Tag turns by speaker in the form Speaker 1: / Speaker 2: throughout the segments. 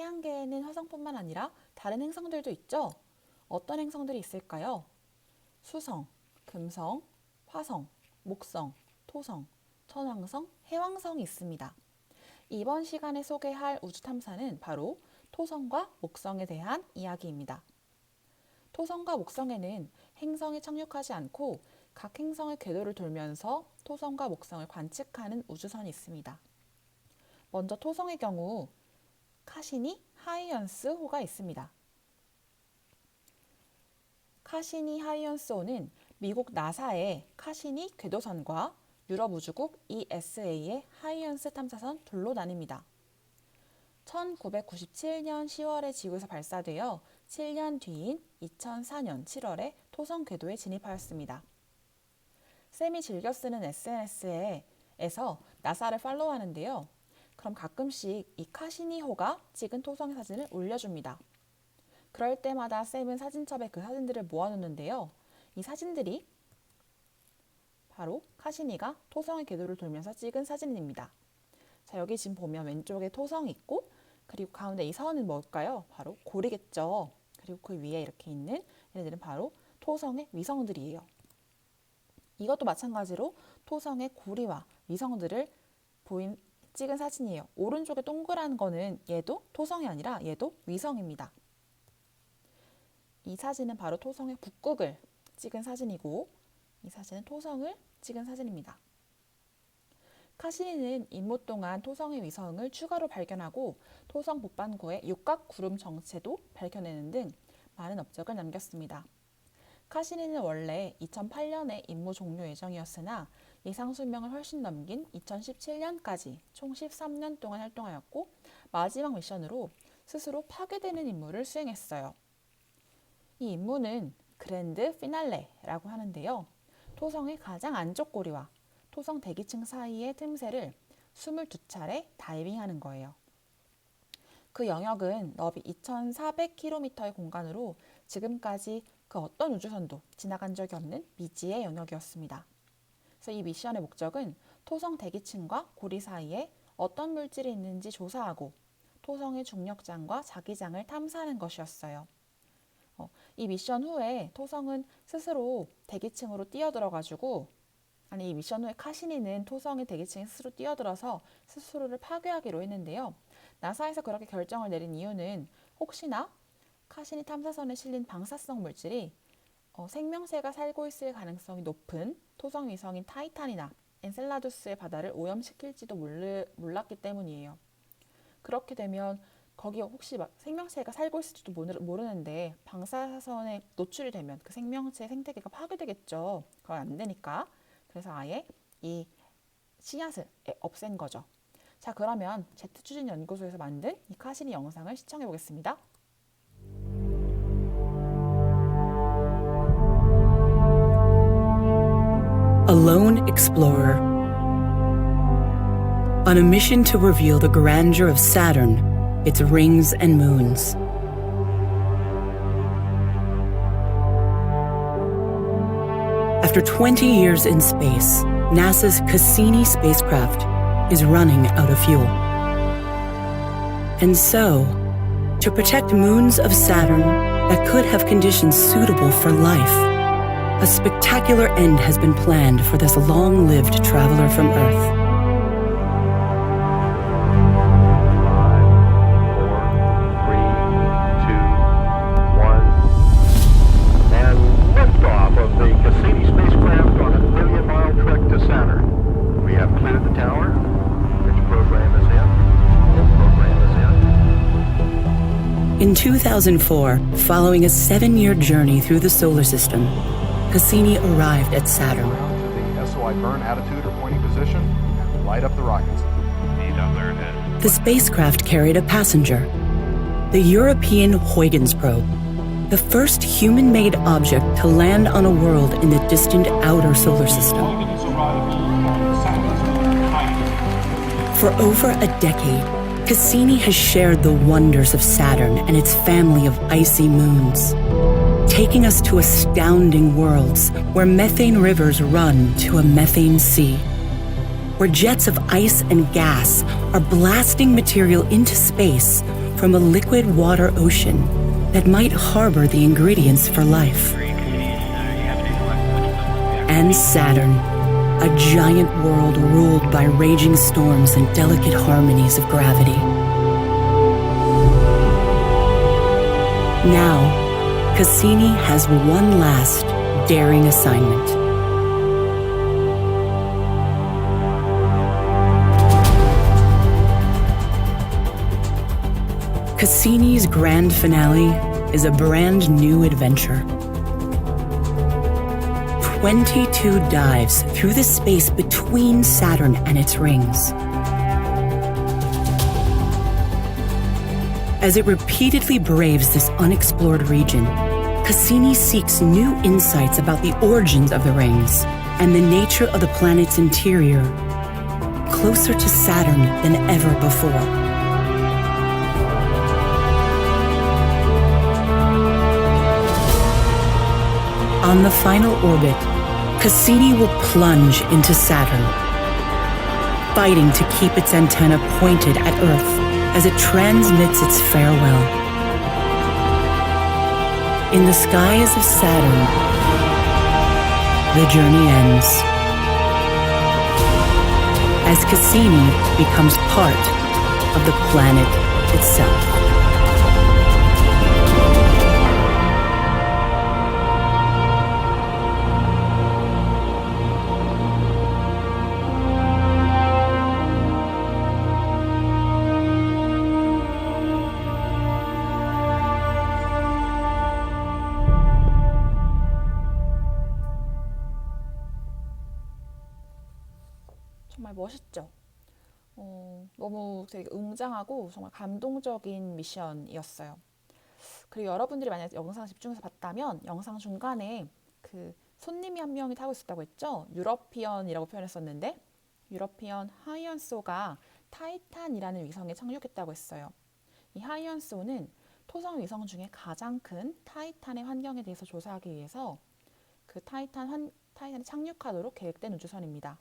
Speaker 1: 태양계에는 화성뿐만 아니라 다른 행성들도 있죠? 어떤 행성들이 있을까요? 수성, 금성, 화성, 목성, 토성, 천왕성, 해왕성이 있습니다. 이번 시간에 소개할 우주 탐사는 바로 토성과 목성에 대한 이야기입니다. 토성과 목성에는 행성이 착륙하지 않고 각 행성의 궤도를 돌면서 토성과 목성을 관측하는 우주선이 있습니다. 먼저 토성의 경우 카시니 하이언스호가 있습니다. 카시니 하이언스호는 미국 나사의 카시니 궤도선과 유럽 우주국 ESA의 하이언스 탐사선 둘로 나뉩니다. 1997년 10월에 지구에서 발사되어 7년 뒤인 2004년 7월에 토성 궤도에 진입하였습니다. 쌤이 즐겨 쓰는 SNS에서 나사를 팔로우하는데요. 그럼 가끔씩 이 카시니호가 찍은 토성 사진을 올려줍니다. 그럴 때마다 쌤은 사진첩에 그 사진들을 모아놓는데요. 이 사진들이 바로 카시니가 토성의 궤도를 돌면서 찍은 사진입니다. 자, 여기 지금 보면 왼쪽에 토성이 있고 그리고 가운데 이 선은 뭘까요? 바로 고리겠죠. 그리고 그 위에 이렇게 있는 얘네들은 바로 토성의 위성들이에요. 이것도 마찬가지로 토성의 고리와 위성들을 찍은 사진이에요. 오른쪽에 동그란 거는 얘도 토성이 아니라 얘도 위성입니다. 이 사진은 바로 토성의 북극을 찍은 사진이고 이 사진은 토성을 찍은 사진입니다. 카시니는 임무 동안 토성의 위성을 추가로 발견하고 토성 북반구의 육각 구름 정체도 밝혀내는 등 많은 업적을 남겼습니다. 카시니는 원래 2008년에 임무 종료 예정이었으나 예상 수명을 훨씬 넘긴 2017년까지 총 13년 동안 활동하였고 마지막 미션으로 스스로 파괴되는 임무를 수행했어요. 이 임무는 그랜드 피날레라고 하는데요. 토성의 가장 안쪽 고리와 토성 대기층 사이의 틈새를 22차례 다이빙하는 거예요. 그 영역은 너비 2,400km의 공간으로 지금까지 그 어떤 우주선도 지나간 적이 없는 미지의 영역이었습니다. 그래서 이 미션의 목적은 토성 대기층과 고리 사이에 어떤 물질이 있는지 조사하고 토성의 중력장과 자기장을 탐사하는 것이었어요. 이 미션 후에 토성은 스스로 대기층으로 이 미션 후에 카시니는 토성의 대기층에 스스로 뛰어들어서 스스로를 파괴하기로 했는데요. 나사에서 그렇게 결정을 내린 이유는 혹시나 카시니 탐사선에 실린 방사성 물질이 생명체가 살고 있을 가능성이 높은 토성 위성인 타이탄이나 엔셀라두스의 바다를 오염시킬지도 몰랐기 때문이에요. 그렇게 되면 거기 혹시 생명체가 살고 있을지도 모르는데 방사선에 노출이 되면 그 생명체의 생태계가 파괴되겠죠. 그건 안 되니까. 그래서 아예 이 씨앗을 없앤 거죠. 자, 그러면 제트추진연구소에서 만든 이 카시니 영상을 시청해 보겠습니다.
Speaker 2: A lone explorer. On a mission to reveal the grandeur of Saturn, its rings and moons. After 20 years in space, NASA's Cassini spacecraft is running out of fuel. And so, to protect moons of Saturn that could have conditions suitable for life, a spectacular end has been planned for this long-lived traveler from Earth.
Speaker 3: 5, 4, 3, 2, 1, and liftoff of the Cassini spacecraft on a million-mile trek to Saturn. We have cleared the tower. Which program is in? This program is in.
Speaker 2: In 2004, following a 7-year journey through the solar system, Cassini arrived at Saturn.
Speaker 4: The SOI burn attitude or pointing position, and light up the rockets.
Speaker 2: The spacecraft carried a passenger, the European Huygens probe, the first human-made object to land on a world in the distant outer solar system. For over a decade, Cassini has shared the wonders of Saturn and its family of icy moons, taking us to astounding worlds where methane rivers run to a methane sea, where jets of ice and gas are blasting material into space from a liquid water ocean that might harbor the ingredients for life. And Saturn, a giant world ruled by raging storms and delicate harmonies of gravity. Now, Cassini has one last daring assignment. Cassini's grand finale is a brand new adventure. 22 dives through the space between Saturn and its rings. As it repeatedly braves this unexplored region, Cassini seeks new insights about the origins of the rings and the nature of the planet's interior, closer to Saturn than ever before. On the final orbit, Cassini will plunge into Saturn, fighting to keep its antenna pointed at Earth as it transmits its farewell. In the skies of Saturn, the journey ends, as Cassini becomes part of the planet itself.
Speaker 1: 정말 멋있죠? 너무 되게 웅장하고 정말 감동적인 미션이었어요. 그리고 여러분들이 만약 영상 집중해서 봤다면 영상 중간에 그 손님이 한 명이 타고 있었다고 했죠? 유러피언이라고 표현했었는데 유러피언 하이언소가 타이탄이라는 위성에 착륙했다고 했어요. 이 하이언소는 토성 위성 중에 가장 큰 타이탄의 환경에 대해서 조사하기 위해서 그 타이탄에 착륙하도록 계획된 우주선입니다.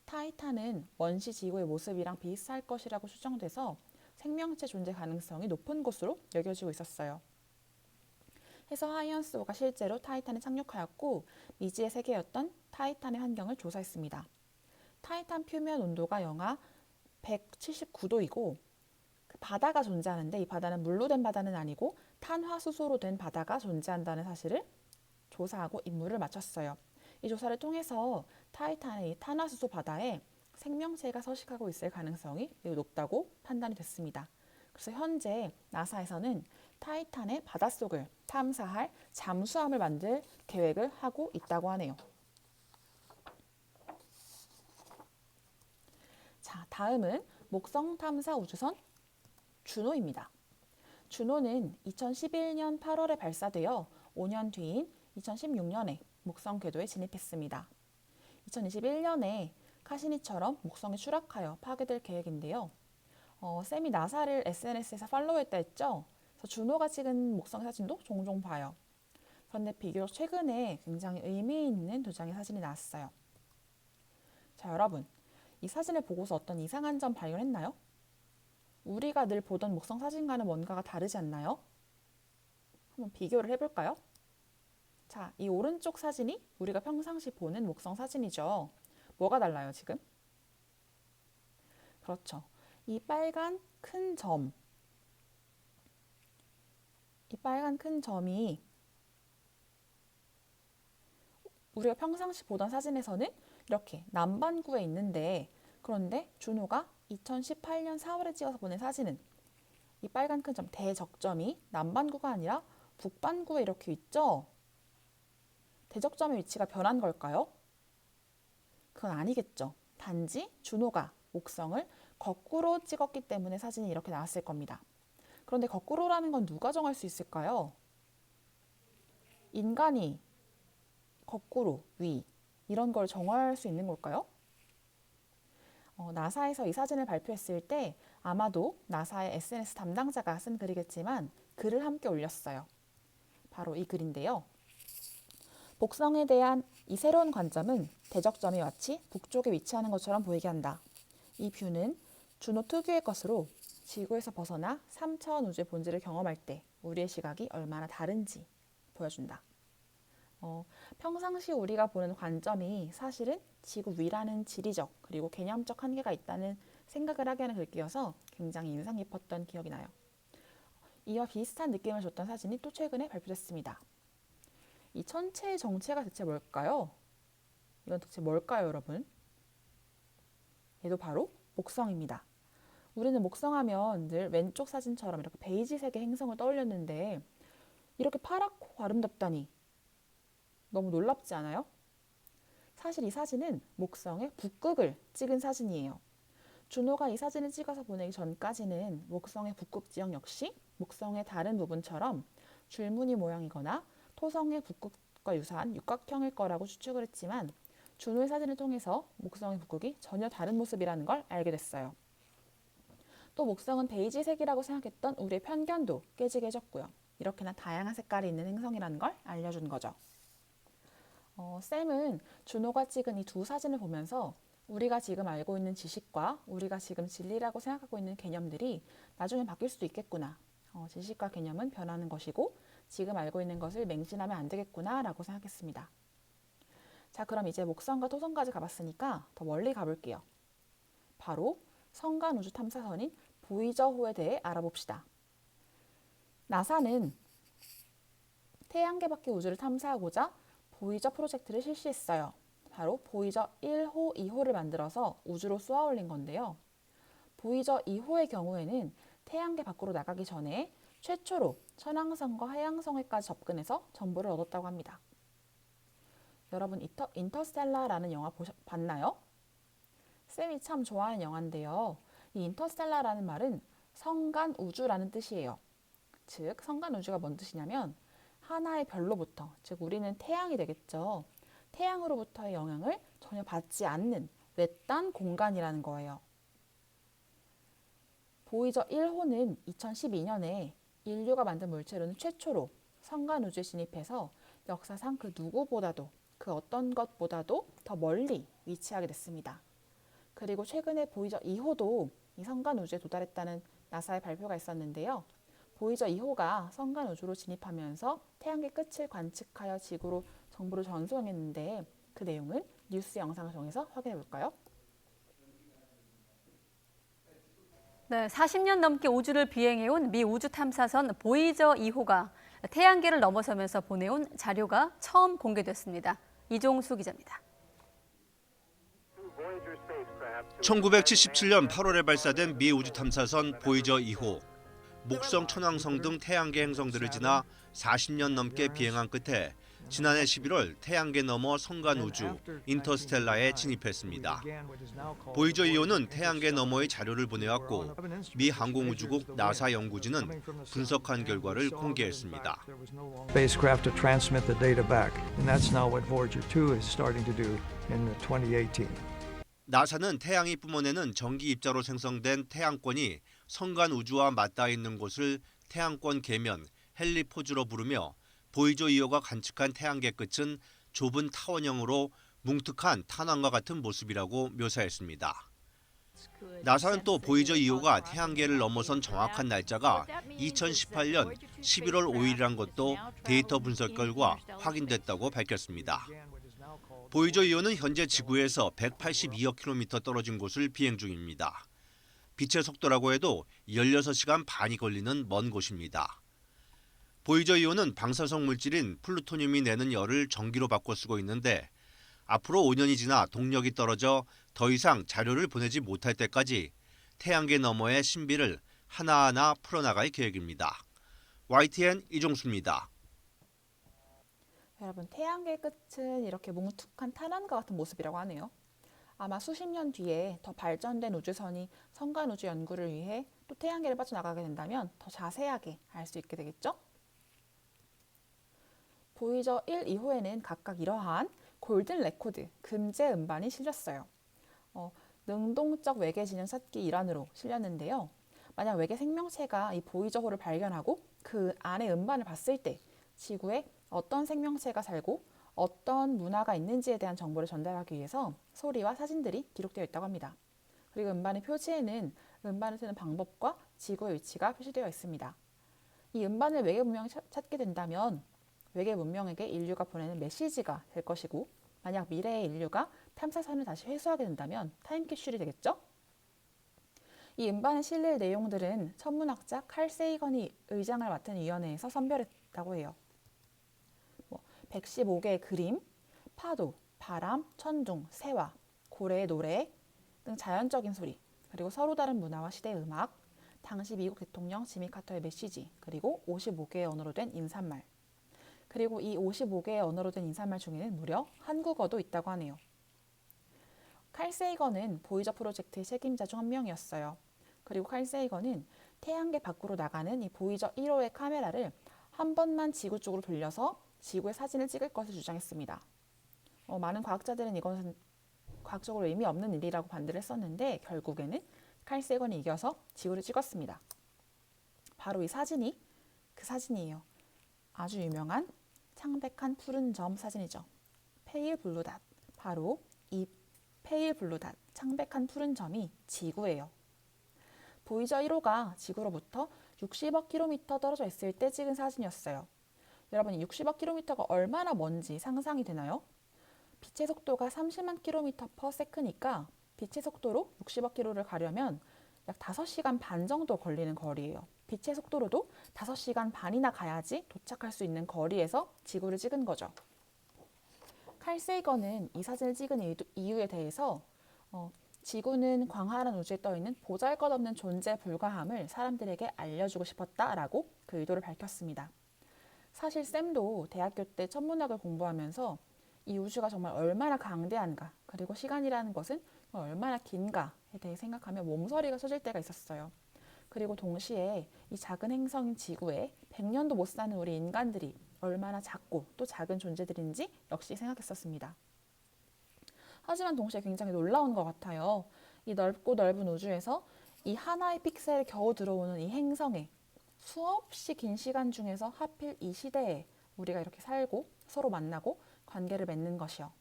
Speaker 1: 타이탄은 원시 지구의 모습이랑 비슷할 것이라고 추정돼서 생명체 존재 가능성이 높은 곳으로 여겨지고 있었어요. 해서 하이언스호가 실제로 타이탄에 착륙하였고 미지의 세계였던 타이탄의 환경을 조사했습니다. 타이탄 표면 온도가 영하 179도이고 바다가 존재하는데 이 바다는 물로 된 바다는 아니고 탄화수소로 된 바다가 존재한다는 사실을 조사하고 임무를 마쳤어요. 이 조사를 통해서 타이탄의 탄화수소 바다에 생명체가 서식하고 있을 가능성이 매우 높다고 판단이 됐습니다. 그래서 현재 나사에서는 타이탄의 바닷속을 탐사할 잠수함을 만들 계획을 하고 있다고 하네요. 자, 다음은 목성 탐사 우주선 주노입니다. 주노는 2011년 8월에 발사되어 5년 뒤인 2016년에 목성 궤도에 진입했습니다. 2021년에 카시니처럼 목성에 추락하여 파괴될 계획인데요. 쌤이 나사를 SNS에서 팔로우했다 했죠? 그래서 준호가 찍은 목성 사진도 종종 봐요. 그런데 비교적 최근에 굉장히 의미 있는 두 장의 사진이 나왔어요. 자, 여러분, 이 사진을 보고서 어떤 이상한 점 발견했나요? 우리가 늘 보던 목성 사진과는 뭔가가 다르지 않나요? 한번 비교를 해볼까요? 자, 이 오른쪽 사진이 우리가 평상시 보는 목성 사진이죠. 뭐가 달라요, 지금? 그렇죠. 이 빨간 큰 점. 이 빨간 큰 점이 우리가 평상시 보던 사진에서는 이렇게 남반구에 있는데 그런데 준호가 2018년 4월에 찍어서 보낸 사진은 이 빨간 큰 점, 대적점이 남반구가 아니라 북반구에 이렇게 있죠? 대적점의 위치가 변한 걸까요? 그건 아니겠죠. 단지 준호가 목성을 거꾸로 찍었기 때문에 사진이 이렇게 나왔을 겁니다. 그런데 거꾸로라는 건 누가 정할 수 있을까요? 인간이 거꾸로, 위 이런 걸 정할 수 있는 걸까요? 나사에서 이 사진을 발표했을 때 아마도 나사의 SNS 담당자가 쓴 글이겠지만 글을 함께 올렸어요. 바로 이 글인데요. 목성에 대한 이 새로운 관점은 대적점이 마치 북쪽에 위치하는 것처럼 보이게 한다. 이 뷰는 준호 특유의 것으로 지구에서 벗어나 3차원 우주의 본질을 경험할 때 우리의 시각이 얼마나 다른지 보여준다. 평상시 우리가 보는 관점이 사실은 지구 위라는 지리적 그리고 개념적 한계가 있다는 생각을 하게 하는 글귀여서 굉장히 인상 깊었던 기억이 나요. 이와 비슷한 느낌을 줬던 사진이 또 최근에 발표됐습니다. 이 천체의 정체가 대체 뭘까요? 이건 대체 뭘까요, 여러분? 얘도 바로 목성입니다. 우리는 목성하면 늘 왼쪽 사진처럼 이렇게 베이지색의 행성을 떠올렸는데 이렇게 파랗고 아름답다니 너무 놀랍지 않아요? 사실 이 사진은 목성의 북극을 찍은 사진이에요. 준호가 이 사진을 찍어서 보내기 전까지는 목성의 북극 지형 역시 목성의 다른 부분처럼 줄무늬 모양이거나 토성의 북극과 유사한 육각형일 거라고 추측을 했지만 준호의 사진을 통해서 목성의 북극이 전혀 다른 모습이라는 걸 알게 됐어요. 또 목성은 베이지색이라고 생각했던 우리의 편견도 깨지게 해줬고요. 이렇게나 다양한 색깔이 있는 행성이라는 걸 알려준 거죠. 쌤은 준호가 찍은 이 두 사진을 보면서 우리가 지금 알고 있는 지식과 우리가 지금 진리라고 생각하고 있는 개념들이 나중에 바뀔 수도 있겠구나. 지식과 개념은 변하는 것이고 지금 알고 있는 것을 맹신하면 안 되겠구나 라고 생각했습니다. 자, 그럼 이제 목성과 토성까지 가봤으니까 더 멀리 가볼게요. 바로 성간 우주 탐사선인 보이저호에 대해 알아봅시다. 나사는 태양계 밖의 우주를 탐사하고자 보이저 프로젝트를 실시했어요. 바로 보이저 1호, 2호를 만들어서 우주로 쏘아 올린 건데요. 보이저 2호의 경우에는 태양계 밖으로 나가기 전에 최초로 천왕성과 하향성에까지 접근해서 정보를 얻었다고 합니다. 여러분 인터스텔라라는 영화 봤나요? 쌤이 참 좋아하는 영화인데요. 이 인터스텔라라는 말은 성간 우주라는 뜻이에요. 즉 성간 우주가 뭔 뜻이냐면 하나의 별로부터, 즉 우리는 태양이 되겠죠. 태양으로부터의 영향을 전혀 받지 않는 외딴 공간이라는 거예요. 보이저 1호는 2012년에 인류가 만든 물체로는 최초로 성간 우주에 진입해서 역사상 그 누구보다도 그 어떤 것보다도 더 멀리 위치하게 됐습니다. 그리고 최근에 보이저 2호도 이 성간 우주에 도달했다는 나사의 발표가 있었는데요. 보이저 2호가 성간 우주로 진입하면서 태양계 끝을 관측하여 지구로 정보를 전송했는데 그 내용은 뉴스 영상을 통해서 확인해 볼까요?
Speaker 5: 네, 40년 넘게 우주를 비행해온 미 우주 탐사선 보이저 2호가 태양계를 넘어서면서 보내온 자료가 처음 공개됐습니다. 이종수 기자입니다.
Speaker 6: 1977년 8월에 발사된 미 우주 탐사선 보이저 2호. 목성, 천왕성 등 태양계 행성들을 지나 40년 넘게 비행한 끝에 지난해 11월 태양계 너머 성간 우주 인터스텔라에 진입했습니다. 보이저 2호는 태양계 너머의 자료를 보내왔고 미 항공우주국 나사 연구진은 분석한 결과를 공개했습니다.
Speaker 7: Spacecraft to transmit the data back, and that's now what Voyager 2 is starting to do in 2018.
Speaker 6: 나사는 태양이 뿜어내는 전기 입자로 생성된 태양권이 성간 우주와 맞닿아 있는 곳을 태양권 계면 헬리포즈로 부르며 보이저 2호가 관측한 태양계 끝은 좁은 타원형으로 뭉툭한 탄환과 같은 모습이라고 묘사했습니다. 나사는 또 보이저 2호가 태양계를 넘어선 정확한 날짜가 2018년 11월 5일이란 것도 데이터 분석 결과 확인됐다고 밝혔습니다. 보이저 2호는 현재 지구에서 182억 킬로미터 떨어진 곳을 비행 중입니다. 빛의 속도라고 해도 16시간 반이 걸리는 먼 곳입니다. 보이저 2호는 방사성 물질인 플루토늄이 내는 열을 전기로 바꿔 쓰고 있는데 앞으로 5년이 지나 동력이 떨어져 더 이상 자료를 보내지 못할 때까지 태양계 너머의 신비를 하나하나 풀어나갈 계획입니다. YTN 이종수입니다.
Speaker 1: 여러분, 태양계 끝은 이렇게 뭉툭한 탄환과 같은 모습이라고 하네요. 아마 수십 년 뒤에 더 발전된 우주선이 성간 우주 연구를 위해 또 태양계를 빠져나가게 된다면 더 자세하게 알 수 있게 되겠죠? 보이저 1, 2호에는 각각 이러한 골든 레코드, 금제 음반이 실렸어요. 능동적 외계 진영 찾기 일환으로 실렸는데요. 만약 외계 생명체가 이 보이저호를 발견하고 그 안에 음반을 봤을 때 지구에 어떤 생명체가 살고 어떤 문화가 있는지에 대한 정보를 전달하기 위해서 소리와 사진들이 기록되어 있다고 합니다. 그리고 음반의 표지에는 음반을 쓰는 방법과 지구의 위치가 표시되어 있습니다. 이 음반을 외계 문명이 찾게 된다면 외계 문명에게 인류가 보내는 메시지가 될 것이고, 만약 미래의 인류가 탐사선을 다시 회수하게 된다면 타임캡슐이 되겠죠? 이 음반에 실릴 내용들은 천문학자 칼 세이건이 의장을 맡은 위원회에서 선별했다고 해요. 115개의 그림, 파도, 바람, 천둥, 새와, 고래의 노래 등 자연적인 소리, 그리고 서로 다른 문화와 시대의 음악, 당시 미국 대통령 지미 카터의 메시지, 그리고 55개의 언어로 된 인사말. 그리고 이 55개의 언어로 된 인사말 중에는 무려 한국어도 있다고 하네요. 칼 세이건은 보이저 프로젝트의 책임자 중 한 명이었어요. 그리고 칼 세이건은 태양계 밖으로 나가는 이 보이저 1호의 카메라를 한 번만 지구 쪽으로 돌려서 지구의 사진을 찍을 것을 주장했습니다. 많은 과학자들은 이것은 과학적으로 의미 없는 일이라고 반대를 했었는데, 결국에는 칼 세이건이 이겨서 지구를 찍었습니다. 바로 이 사진이 그 사진이에요. 아주 유명한 창백한 푸른 점 사진이죠. 페일 블루 닷. 바로 이 페일 블루 닷, 창백한 푸른 점이 지구예요. 보이저 1호가 지구로부터 60억 킬로미터 떨어져 있을 때 찍은 사진이었어요. 여러분, 60억 킬로미터가 얼마나 먼지 상상이 되나요? 빛의 속도가 30만 킬로미터 퍼 세크니까 빛의 속도로 60억 킬로를 가려면 약 5시간 반 정도 걸리는 거리예요. 빛의 속도로도 5시간 반이나 가야지 도착할 수 있는 거리에서 지구를 찍은 거죠. 칼 세이건은 이 사진을 찍은 이유에 대해서 지구는 광활한 우주에 떠있는 보잘것없는 존재에 불과함을 사람들에게 알려주고 싶었다라고 그 의도를 밝혔습니다. 사실 쌤도 대학교 때 천문학을 공부하면서 이 우주가 정말 얼마나 강대한가, 그리고 시간이라는 것은 얼마나 긴가에 대해 생각하며 몸서리가 쳐질 때가 있었어요. 그리고 동시에 이 작은 행성인 지구에 100년도 못 사는 우리 인간들이 얼마나 작고 또 작은 존재들인지 역시 생각했었습니다. 하지만 동시에 굉장히 놀라운 것 같아요. 이 넓고 넓은 우주에서 이 하나의 픽셀에 겨우 들어오는 이 행성에 수없이 긴 시간 중에서 하필 이 시대에 우리가 이렇게 살고 서로 만나고 관계를 맺는 것이요.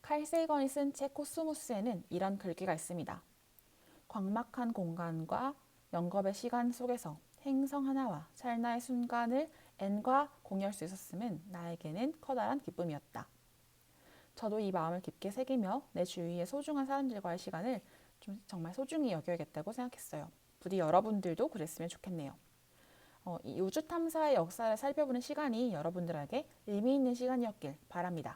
Speaker 1: 칼 세이건이 쓴 책 코스모스에는 이런 글귀가 있습니다. 광막한 공간과 영겁의 시간 속에서 행성 하나와 찰나의 순간을 N과 공유할 수 있었음은 나에게는 커다란 기쁨이었다. 저도 이 마음을 깊게 새기며 내 주위의 소중한 사람들과의 시간을 좀 정말 소중히 여겨야겠다고 생각했어요. 부디 여러분들도 그랬으면 좋겠네요. 이 우주 탐사의 역사를 살펴보는 시간이 여러분들에게 의미 있는 시간이었길 바랍니다.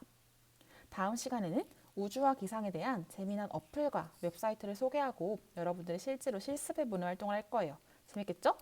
Speaker 1: 다음 시간에는 우주와 기상에 대한 재미난 어플과 웹사이트를 소개하고 여러분들이 실제로 실습해보는 활동을 할 거예요. 재밌겠죠?